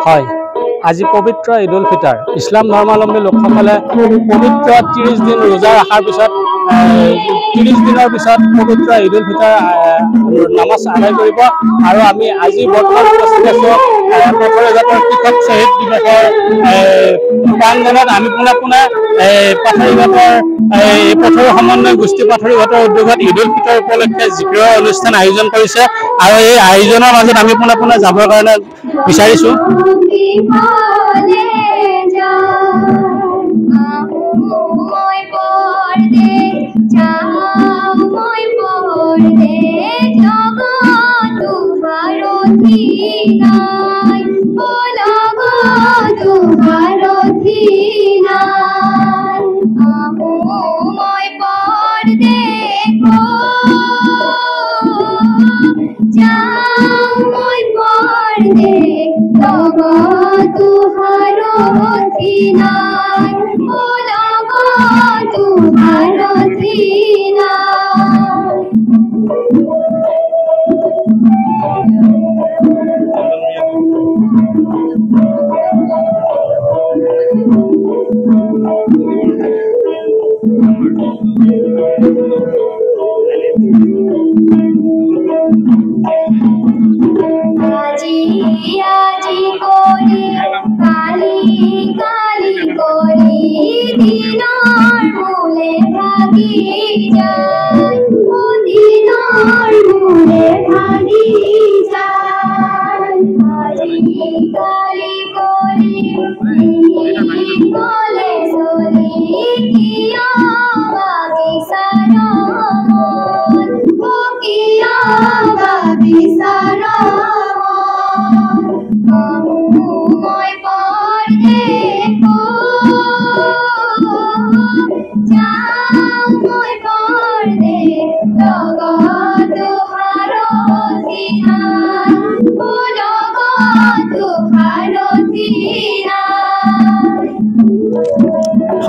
হয় আজি পবিত্ৰ ঈদ উল ফিতৰ ইছলাম ধৰ্মাৱলম্বী লোকসকলে পবিত্ৰ 30 দিন ৰোজা ৰখাৰ পিছত 30 দিনৰ পিছত পবিত্ৰ ঈদ উল ফিতৰ নামাজ আদায় কৰিব আৰু আমি আজি বৰ্তমান উপস্থিত আছোঁ পথাৰীঘাটৰ কৃষক শ্বহীদ দিৱসৰ প্ৰাংগণত আমি পোনে পথাৰীঘাটৰ পথাৰী সমন্বয় গোষ্ঠী পথাৰীঘাটৰ উদ্যোগত ঈদ উল ফিতৰ উপলক্ষে জিকিৰৰ অনুষ্ঠান আয়োজন কৰিছে আৰু এই আয়োজনৰ মাজত আমি পোনে যাবৰ কাৰণে বিচাৰিছোঁ।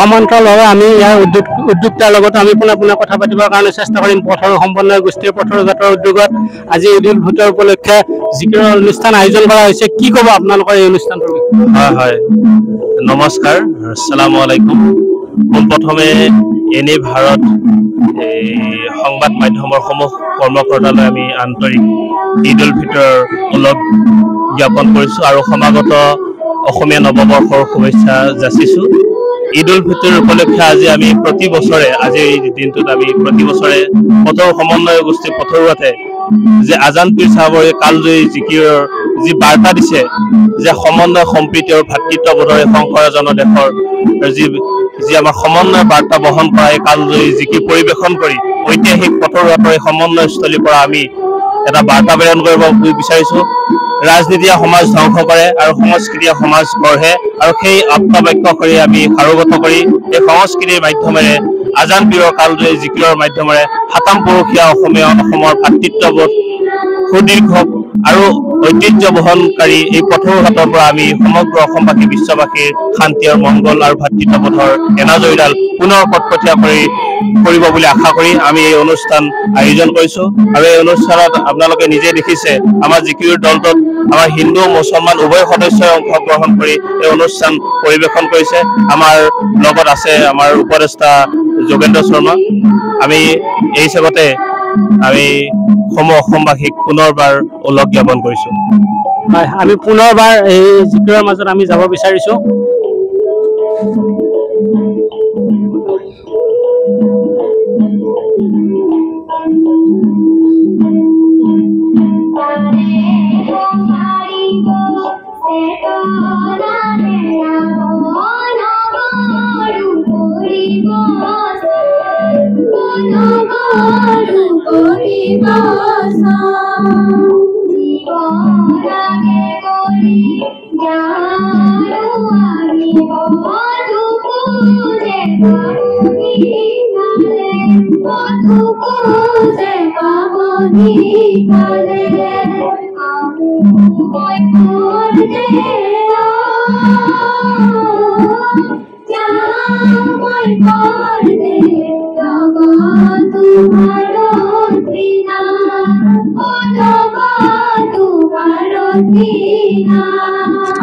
সমান্তৰালভাৱে আমি ইয়াৰ উদ্যোক্তাৰ লগত আমি পুনৰ কথা পাতিবৰ কাৰণে চেষ্টা কৰিম। পথৰ সমন্বয় গোষ্ঠীৰ পথাৰীঘাটৰ উদ্যোগত আজি ঈদ উল ফিতৰ উপলক্ষে জিকিৰৰ অনুষ্ঠান আয়োজন কৰা হৈছে। কি ক'ব আপোনালোকৰ এই অনুষ্ঠানটোৰ? হয় নমস্কাৰ, আসসালামু আলাইকুম। পোনপ্ৰথমে এনে ভাৰত সংবাদ মাধ্যমৰ সমূহ কৰ্মকৰ্তালৈ আমি আন্তৰিক ঈদ উল ফিতৰ ওলগ জ্ঞাপন কৰিছোঁ আৰু সমাগত অসমীয়া নৱবৰ্ষৰ শুভেচ্ছা যাচিছোঁ। ঈদ উল ফিতৰ উপলক্ষে আজি আমি প্ৰতি বছৰে আজিৰ এই দিনটোত আমি প্ৰতি বছৰে পথৰ সমন্বয় গোষ্ঠী পথৰুৱাতে যে আজান পীৰ চাহাবৰ কালজয়ী জিকিৰৰ যি বাৰ্তা দিছে যে সমন্বয় সম্প্ৰীতি আৰু ভাতৃত্ববোধৰে শংকৰ জনদেশৰ যি আমাৰ সমন্বয় বাৰ্তা বহন কৰা এই কালজয়ী জিকিৰ পৰিৱেশন কৰি ঐতিহাসিক পথৰুৱাতৰ এই সমন্বয়স্থলীৰ পৰা আমি এটা বাৰ্তা প্ৰেৰণ কৰিব বিচাৰিছোঁ। ৰাজনীতিয়ে সমাজ ধ্বংস কৰে আৰু সংস্কৃতিয়ে সমাজ গঢ়ে আৰু সেই আপ্তবাক্য কৰি আমি সাৰোগত কৰি এই সংস্কৃতিৰ মাধ্যমেৰে আজান পীৰৰ কালজয়ী জিকিৰৰ মাধ্যমেৰে সাতাম পুৰুষীয়া অসমৰ ভাতৃত্ববোধ সুদীৰ্ঘ আৰু ঐতিহ্য বহনকাৰী এই পথৰুঘাটৰ পৰা আমি সমগ্ৰ অসমবাসী বিশ্ববাসীৰ শান্তি আৰু মংগল আৰু ভাতৃত্ববোধৰ এনাজৰীডাল পুনৰ কটকটীয়া কৰিব বুলি আশা কৰি আমি এই অনুষ্ঠান আয়োজন কৰিছোঁ। আৰু এই অনুষ্ঠানত আপোনালোকে নিজে দেখিছে আমাৰ জিকিৰ দলটোত আমাৰ হিন্দু মুছলমান উভয় সদস্যই অংশগ্ৰহণ কৰি এই অনুষ্ঠান পৰিৱেশন কৰিছে। আমাৰ লগত আছে আমাৰ উপদেষ্টা যোগেন্দ্ৰ শৰ্মা। আমি এই হিচাপতে আমি অসমবাসীক পুনৰবাৰ ওলগ জ্ঞাপন কৰিছোঁ। হয়, আমি পুনৰবাৰ এই জিকিৰৰ মাজত আমি যাব বিচাৰিছোঁ।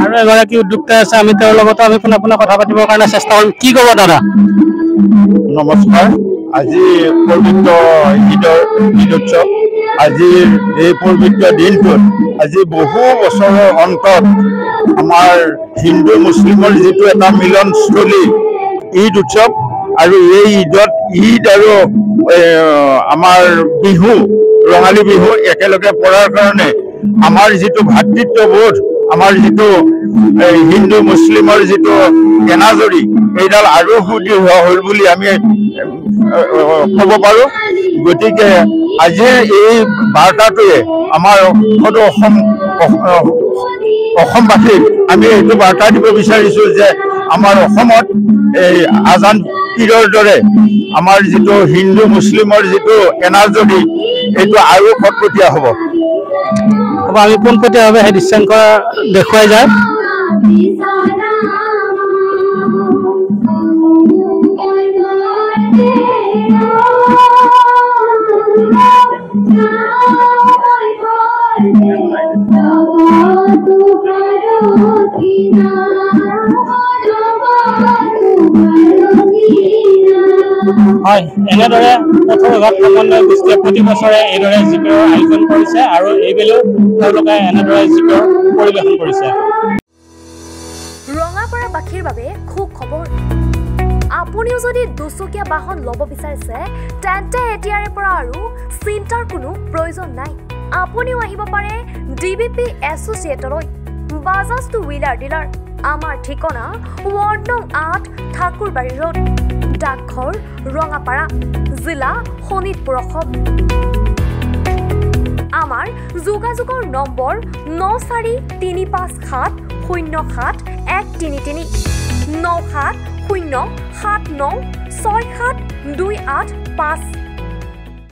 আৰু এগৰাকী উদ্যোক্তা আছে, আমি তেওঁৰ লগতো আমি পোনে পোনে কথা পাতিবৰ কাৰণে চেষ্টা কৰিম। কি ক'ব দাদা? নমস্কাৰ। আজি পবিত্ৰ ঈদ উৎসৱ। আজিৰ এই পবিত্ৰ দিনটোত আজি বহু বছৰৰ অন্তত আমাৰ হিন্দু মুছলিমৰ যিটো এটা মিলনস্থলী ঈদ উৎসৱ, আৰু এই ঈদত ঈদ আৰু আমাৰ বিহু, ৰঙালী বিহু একেলগে পৰাৰ কাৰণে আমাৰ যিটো ভাতৃত্ববোধ, আমাৰ যিটো হিন্দু মুছলিমৰ যিটো এনাজৰী, এইডাল আৰু সুদৃঢ় হ'ল বুলি আমি ক'ব পাৰোঁ। গতিকে আজিৰ এই বাৰ্তাটোৱে আমাৰ সদৌ অসমবাসীক আমি এইটো বাৰ্তা দিব বিচাৰিছোঁ যে আমাৰ অসমত এই আজান পীৰৰ দৰে আমাৰ যিটো হিন্দু মুছলিমৰ যিটো এনাজৰী, এইটো আৰু ফটকটীয়া হ'ব। আমি পোনপটীয়াভাৱে সেই দৃশ্যাংক দেখুৱাই যায়। হয়, এনেদৰে পথ বিভাগ সমন্বয় গোষ্ঠীয়ে প্ৰতি বছৰে এইদৰে জিপিৰ আয়োজন কৰিছে আৰু এইবেলিও তেওঁলোকে এনেদৰে জিপিৰ পৰিৱেশন কৰিছে। ৰঙাপাৰাবাসীৰ বাবে সুখবৰ। আপুনিও যদি দুচকীয়া বাহন ল'ব বিচাৰিছে তেন্তে এতিয়াৰে পৰা আৰু চিন্তাৰ কোনো প্ৰয়োজন নাই। আপুনিও আহিব পাৰে DBP এছ'চিয়েটলৈ, বাজাজ টু হুইলাৰ ডিলাৰ। আমাৰ ঠিকনা ৱাৰ্ড নং 8 ঠাকুৰবাৰী ৰোড, ডাকঘৰ ৰঙাপাৰা, জিলা শোণিতপুৰ, অসম। আমাৰ যোগাযোগৰ নম্বৰ 9435707133 9707967285।